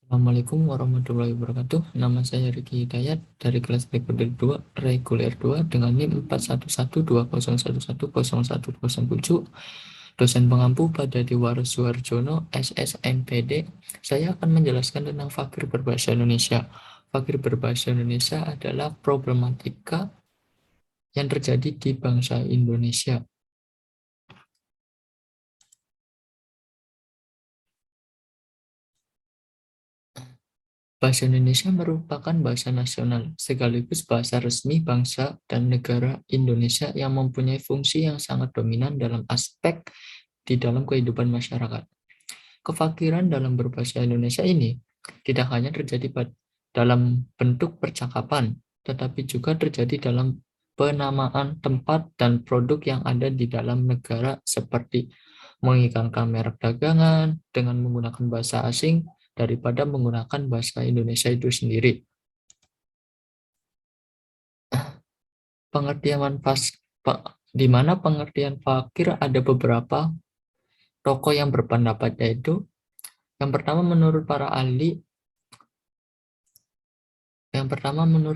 Assalamualaikum warahmatullahi wabarakatuh. Nama saya Riki Hidayat dari kelas reguler 2 dengan NIM 411201101007. Dosen pengampu pada Diwaros Suharjono, SSMPD. Saya akan menjelaskan tentang fakir berbahasa Indonesia. Fakir berbahasa Indonesia adalah problematika yang terjadi di bangsa Indonesia. Bahasa Indonesia merupakan bahasa nasional, sekaligus bahasa resmi bangsa dan negara Indonesia yang mempunyai fungsi yang sangat dominan dalam aspek di dalam kehidupan masyarakat. Kefakiran dalam berbahasa Indonesia ini tidak hanya terjadi dalam bentuk percakapan, tetapi juga terjadi dalam penamaan tempat dan produk yang ada di dalam negara seperti mengiklankan merek dagangan dengan menggunakan bahasa asing daripada menggunakan bahasa Indonesia itu sendiri. Pengertian di mana pengertian fakir ada beberapa tokoh yang berpendapat, yaitu yang pertama menurut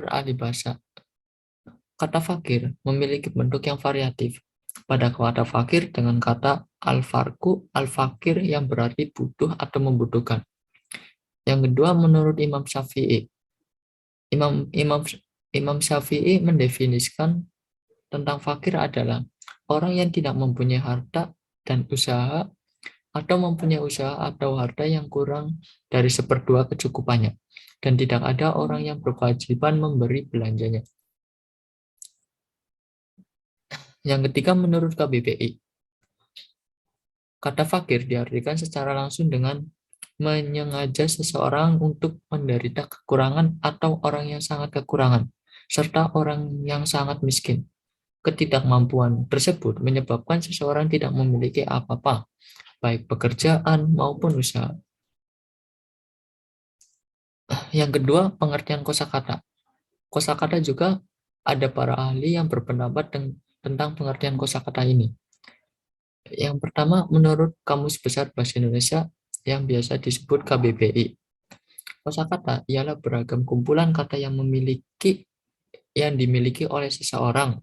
ahli bahasa, kata fakir memiliki bentuk yang variatif. Pada kata fakir dengan kata al-farku, al-fakir yang berarti butuh atau membutuhkan. Yang kedua menurut Imam Syafi'i. Imam Syafi'i mendefinisikan tentang fakir adalah orang yang tidak mempunyai harta dan usaha atau mempunyai usaha atau harta yang kurang dari seperdua kecukupannya dan tidak ada orang yang berkewajiban memberi belanjanya. Yang ketiga menurut KBBI, kata fakir diartikan secara langsung dengan menyengaja seseorang untuk menderita kekurangan atau orang yang sangat kekurangan serta orang yang sangat miskin. Ketidakmampuan tersebut menyebabkan seseorang tidak memiliki apa-apa, baik pekerjaan maupun usaha. Yang kedua, pengertian kosakata. Kosakata juga ada para ahli yang berpendapat tentang pengertian kosakata ini. Yang pertama, menurut Kamus Besar Bahasa Indonesia yang biasa disebut KBBI. Kosakata ialah beragam kumpulan kata yang dimiliki oleh seseorang,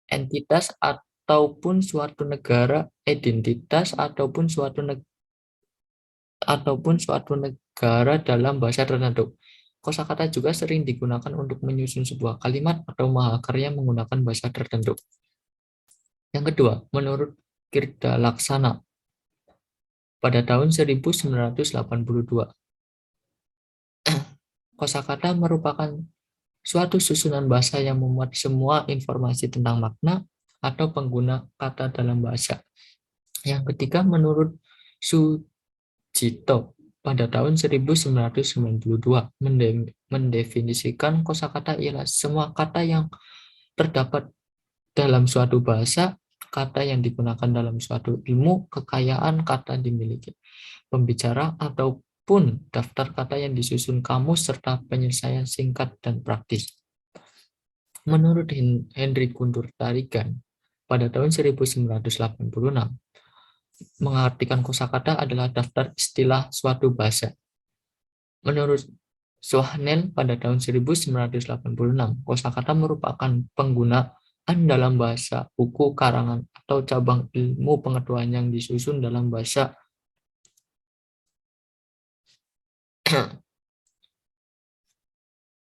entitas ataupun suatu negara, identitas ataupun suatu negara dalam bahasa tertentu. Kosakata juga sering digunakan untuk menyusun sebuah kalimat atau mahakarya menggunakan bahasa tertentu. Yang kedua, menurut Kirta Laksana pada tahun 1982, kosakata merupakan suatu susunan bahasa yang memuat semua informasi tentang makna atau pengguna kata dalam bahasa. Yang ketiga, menurut Sujito pada tahun 1992 mendefinisikan kosakata ialah semua kata yang terdapat dalam suatu bahasa, kata yang digunakan dalam suatu ilmu, kekayaan kata dimiliki pembicara ataupun daftar kata yang disusun kamus serta penyelesaian singkat dan praktis. Menurut Henry Guntur Tarigan pada tahun 1986, mengartikan kosakata adalah daftar istilah suatu bahasa. Menurut Swahnell pada tahun 1986, kosakata merupakan penggunaan dalam bahasa, buku, karangan, atau cabang ilmu pengetahuan yang disusun dalam bahasa.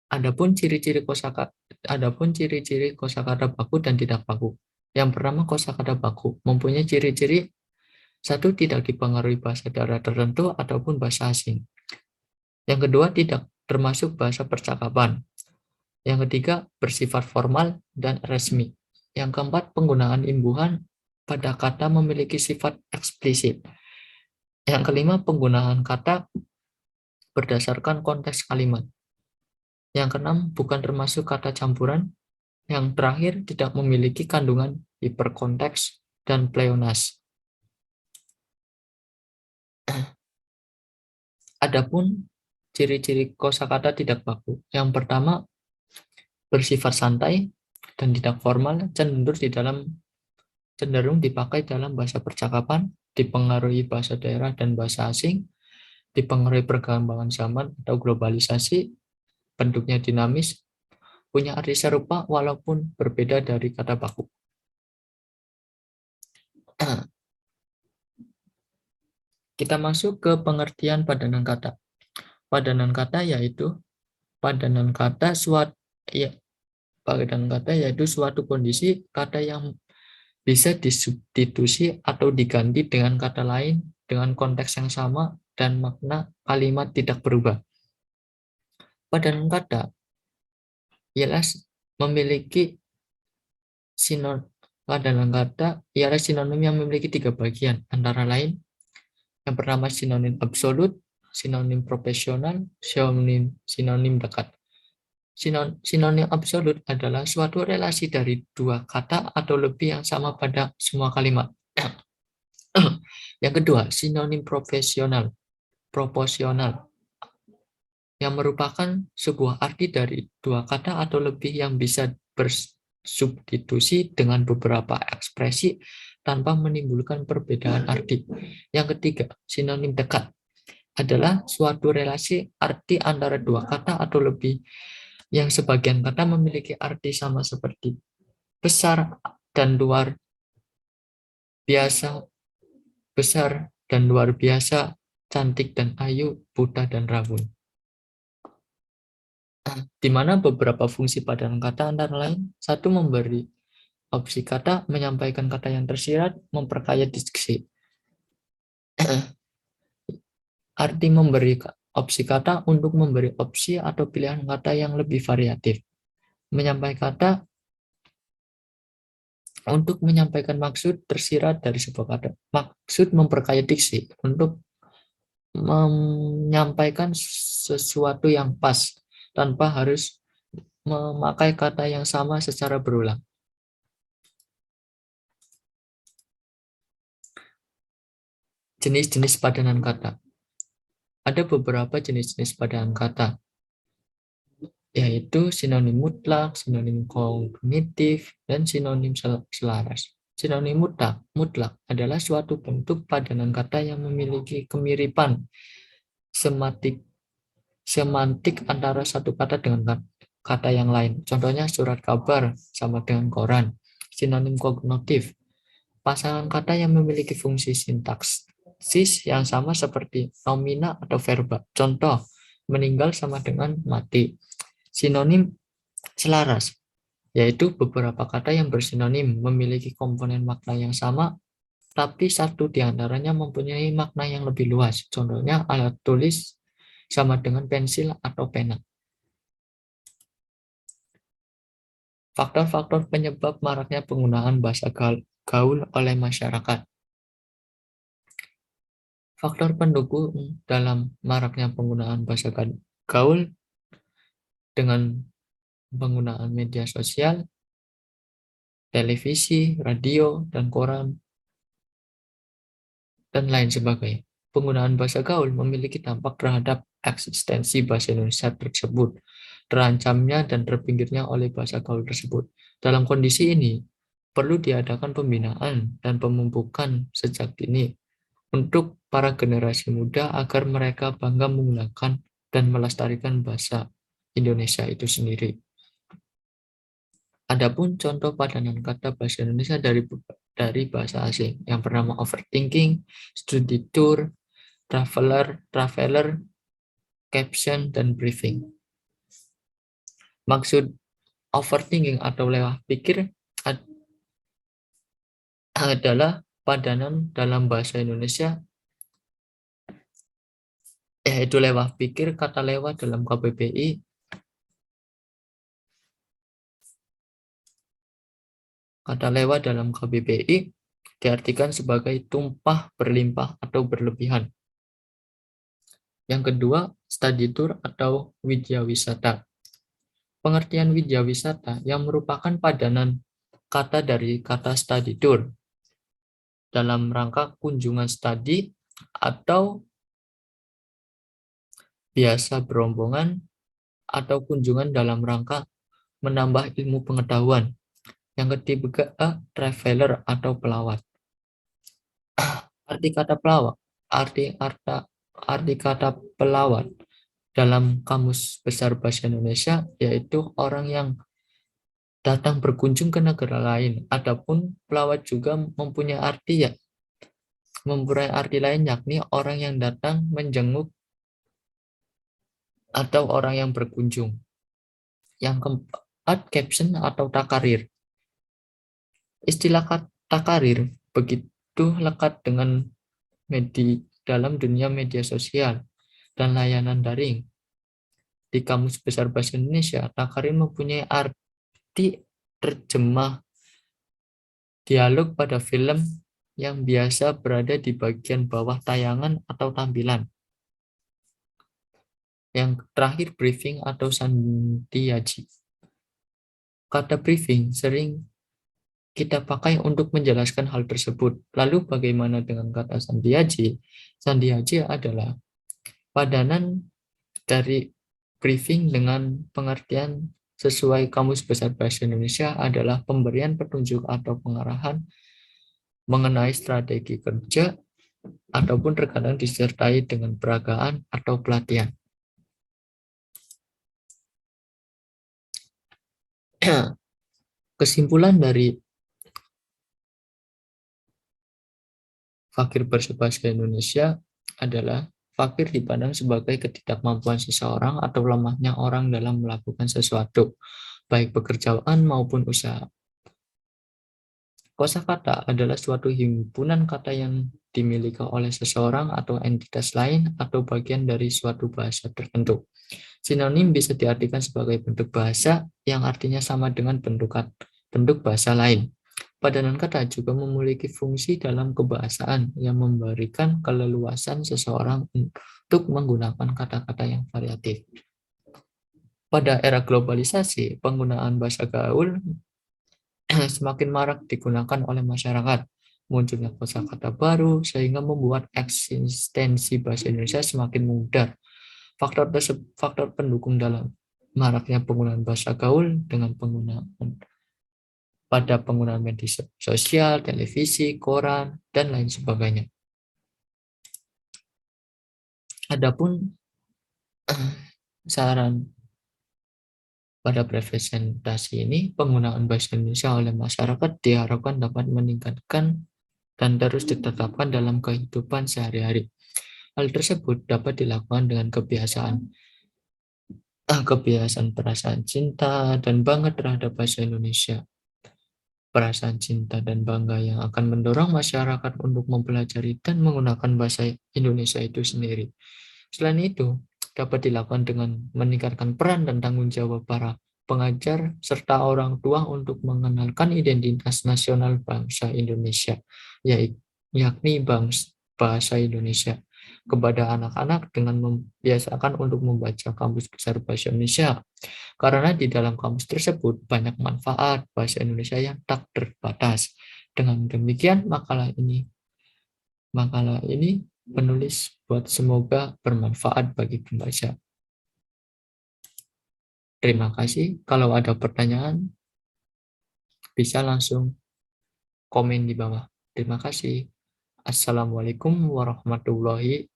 Adapun ciri-ciri kosakata baku dan tidak baku. Yang pertama, kosakata baku mempunyai ciri-ciri: satu, tidak dipengaruhi bahasa daerah tertentu ataupun bahasa asing. Yang kedua, tidak termasuk bahasa percakapan. Yang ketiga, bersifat formal dan resmi. Yang keempat, penggunaan imbuhan pada kata memiliki sifat eksplisit. Yang kelima, penggunaan kata berdasarkan konteks kalimat. Yang keenam, bukan termasuk kata campuran. Yang terakhir, tidak memiliki kandungan hiperkonteks dan pleonasme. Adapun ciri-ciri kosakata tidak baku. Yang pertama, bersifat santai dan tidak formal, cenderung dipakai dalam bahasa percakapan, dipengaruhi bahasa daerah dan bahasa asing, dipengaruhi perkembangan zaman atau globalisasi, bentuknya dinamis, punya arti serupa walaupun berbeda dari kata baku. Kita masuk ke pengertian padanan kata. Padanan kata yaitu padanan kata suatu ya, padanan kata yaitu suatu kondisi kata yang bisa disubstitusi atau diganti dengan kata lain dengan konteks yang sama dan makna kalimat tidak berubah. Padanan kata ialah memiliki padanan kata ialah sinonim yang memiliki 3 bagian, antara lain yang pertama sinonim absolut, sinonim profesional, sinonim dekat. Sinonim absolut adalah suatu relasi dari 2 kata atau lebih yang sama pada semua kalimat. Yang kedua, sinonim proporsional, yang merupakan sebuah arti dari 2 kata atau lebih yang bisa bersubstitusi dengan beberapa ekspresi tanpa menimbulkan perbedaan arti. Yang ketiga, sinonim dekat adalah suatu relasi arti antara 2 kata atau lebih yang sebagian kata memiliki arti sama seperti besar dan luar biasa, besar dan luar biasa, cantik dan ayu, buta dan rabun. Di mana beberapa fungsi padanan kata antara lain, satu memberi opsi kata, menyampaikan kata yang tersirat, memperkaya diksi. Arti memberi opsi kata untuk memberi opsi atau pilihan kata yang lebih variatif. Menyampaikan kata untuk menyampaikan maksud tersirat dari sebuah kata. Maksud memperkaya diksi untuk menyampaikan sesuatu yang pas tanpa harus memakai kata yang sama secara berulang. Jenis-jenis padanan kata. Ada beberapa jenis-jenis padanan kata, yaitu sinonim mutlak, sinonim kognitif, dan sinonim selaras. Sinonim mutlak adalah suatu bentuk padanan kata yang memiliki kemiripan semantik antara satu kata dengan kata yang lain. Contohnya surat kabar sama dengan koran. Sinonim kognitif, pasangan kata yang memiliki fungsi sintaksis yang sama seperti nomina atau verba. Contoh, meninggal sama dengan mati. Sinonim selaras, yaitu beberapa kata yang bersinonim memiliki komponen makna yang sama, tapi satu di antaranya mempunyai makna yang lebih luas. Contohnya alat tulis sama dengan pensil atau pena. Faktor-faktor penyebab maraknya penggunaan bahasa gaul oleh masyarakat. Faktor pendukung dalam maraknya penggunaan bahasa gaul dengan penggunaan media sosial, televisi, radio, dan koran, dan lain sebagainya. Penggunaan bahasa gaul memiliki dampak terhadap eksistensi bahasa Indonesia tersebut, terancamnya dan terpinggirnya oleh bahasa gaul tersebut. Dalam kondisi ini, perlu diadakan pembinaan dan pemupukan sejak dini untuk para generasi muda agar mereka bangga menggunakan dan melestarikan bahasa Indonesia itu sendiri. Adapun contoh padanan kata bahasa Indonesia dari bahasa asing yang bernama overthinking, studi tour, traveler, caption, dan briefing. Maksud overthinking atau lewah pikir adalah padanan dalam bahasa Indonesia, yaitu lewah pikir, kata lewat dalam KBBI, kata lewat dalam KBBI diartikan sebagai tumpah, berlimpah, atau berlebihan. Yang kedua, study tour atau widyawisata. Pengertian widyawisata yang merupakan padanan kata dari kata study tour dalam rangka kunjungan studi atau biasa berombongan atau kunjungan dalam rangka menambah ilmu pengetahuan. Yang ketiga, traveler atau pelawat. Arti kata pelawat, arti arti kata pelawat dalam Kamus Besar Bahasa Indonesia yaitu orang yang datang berkunjung ke negara lain. Adapun pelawat juga mempunyai arti lain yakni orang yang datang menjenguk atau orang yang berkunjung. Yang keempat, caption atau takarir. Istilah takarir begitu lekat dengan dalam dunia media sosial dan layanan daring. Di Kamus Besar Bahasa Indonesia, takarir mempunyai arti terjemah dialog pada film yang biasa berada di bagian bawah tayangan atau tampilan. Yang terakhir, briefing atau sandiaji. Kata briefing sering kita pakai untuk menjelaskan hal tersebut. Lalu bagaimana dengan kata sandiaji? Sandiaji adalah padanan dari briefing dengan pengertian sesuai Kamus Besar Bahasa Indonesia adalah pemberian petunjuk atau pengarahan mengenai strategi kerja ataupun terkadang disertai dengan peragaan atau pelatihan. Kesimpulan dari fakir berbahasa Indonesia adalah fakir dipandang sebagai ketidakmampuan seseorang atau lemahnya orang dalam melakukan sesuatu, baik pekerjaan maupun usaha. Kosakata adalah suatu himpunan kata yang dimiliki oleh seseorang atau entitas lain atau bagian dari suatu bahasa tertentu. Sinonim bisa diartikan sebagai bentuk bahasa yang artinya sama dengan bentuk bahasa lain. Padanan kata juga memiliki fungsi dalam kebahasaan yang memberikan keleluasan seseorang untuk menggunakan kata-kata yang variatif. Pada era globalisasi, penggunaan bahasa gaul semakin marak digunakan oleh masyarakat. Munculnya kosakata baru sehingga membuat eksistensi bahasa Indonesia semakin mudah. Faktor pendukung dalam maraknya penggunaan bahasa gaul dengan penggunaan media sosial, televisi, koran, dan lain sebagainya. Adapun saran pada presentasi ini, penggunaan bahasa Indonesia oleh masyarakat diharapkan dapat meningkatkan dan terus ditetapkan dalam kehidupan sehari-hari. Hal tersebut dapat dilakukan dengan kebiasaan perasaan cinta dan bangga terhadap bahasa Indonesia. Perasaan cinta dan bangga yang akan mendorong masyarakat untuk mempelajari dan menggunakan bahasa Indonesia itu sendiri. Selain itu, dapat dilakukan dengan meningkatkan peran dan tanggung jawab para pengajar serta orang tua untuk mengenalkan identitas nasional bangsa Indonesia, yakni bahasa Indonesia, kepada anak-anak dengan membiasakan untuk membaca Kamus Besar Bahasa Indonesia. Karena di dalam kamus tersebut banyak manfaat bahasa Indonesia yang tak terbatas. Dengan demikian, makalah ini penulis buat semoga bermanfaat bagi pembaca. Terima kasih. Kalau ada pertanyaan, bisa langsung komen di bawah. Terima kasih. Assalamualaikum warahmatullahi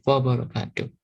wabarakatuh.